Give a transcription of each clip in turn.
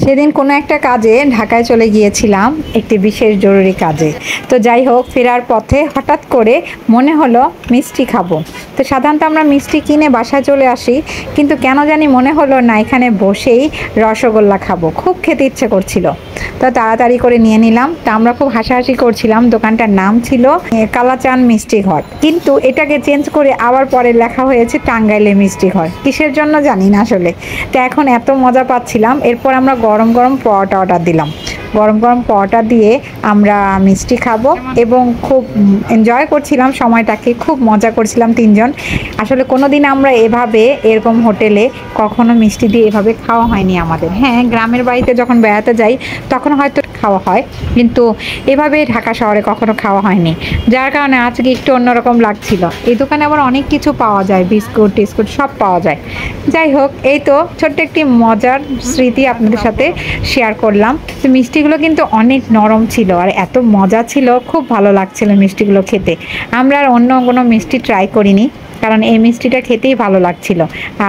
সেদিন কোনো একটা কাজে ঢাকায় চলে গিয়েছিলাম, একটি বিশেষ জরুরি কাজে। তো যাই হোক, ফেরার পথে হঠাৎ করে মনে হলো মিষ্টি খাবো। তো সাধারণত আমরা মিষ্টি কিনে বাসায় চলে আসি, কিন্তু কেন জানি মনে হলো না, এখানে বসেই রসগোল্লা খাবো, খুব খেতে ইচ্ছে করছিল। তো তাড়াতাড়ি করে নিয়ে নিলাম। তো আমরা খুব হাসাহাসি করছিলাম। দোকানটার নাম ছিল কালাচান মিষ্টি ঘর, কিন্তু এটাকে চেঞ্জ করে আবার পরে লেখা হয়েছে টাঙ্গাইলে মিষ্টি ঘর। কিসের জন্য জানি না আসলে। তো এখন এত মজা পাচ্ছিলাম। এরপর আমরা গরম গরম পরোটা অর্ডার দিলাম। গরম গরম পরোটা দিয়ে আমরা মিষ্টি খাবো এবং খুব এনজয় করছিলাম সময়টাকে, খুব মজা করছিলাম তিনজন। আসলে কোনোদিন আমরা এরকম হোটেলে কখনো মিষ্টি দিয়ে এভাবে খাওয়া হয়নি আমাদের। হ্যাঁ, গ্রামের বাড়িতে যখন বেড়াতে যাই তখন হয়তো খাওয়া হয়, কিন্তু এভাবে ঢাকা শহরে কখনো খাওয়া হয়নি, যার কারণে আজকে একটু অন্যরকম লাগছিল। এই দোকানে আবার অনেক কিছু পাওয়া যায়, বিস্কুট টিস্কুট সব পাওয়া যায়। যাই হোক, এই তো ছোট্ট একটি মজার স্মৃতি আপনাদের সাথে শেয়ার করলাম। তো মিষ্টিগুলো কিন্তু অনেক নরম ছিল আর এত মজা ছিল, খুব ভালো লাগছিল মিষ্টিগুলো খেতে। আমরা আর অন্য কোনো মিষ্টি ট্রাই করিনি, কারণ এই মিষ্টিটা খেতেই ভালো লাগছিল।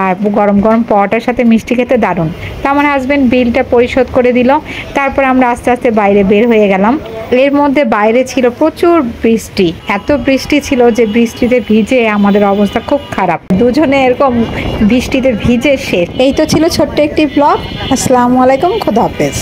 আর গরম গরম পরোটার সাথে মিষ্টি খেতে দারুণ। তো আমার হাজব্যান্ড বিলটা পরিশোধ করে দিল। তারপর আমরা আস্তে আস্তে বাইরে বের হয়ে গেলাম। এর মধ্যে বাইরে ছিল প্রচুর বৃষ্টি, এত বৃষ্টি ছিল যে বৃষ্টিতে ভিজে আমাদের অবস্থা খুব খারাপ। দুজনে এরকম বৃষ্টিতে ভিজে শেষ। এই তো ছিল ছোট্ট একটি ব্লগ। আসসালামু আলাইকুম, খোদা হাফেজ।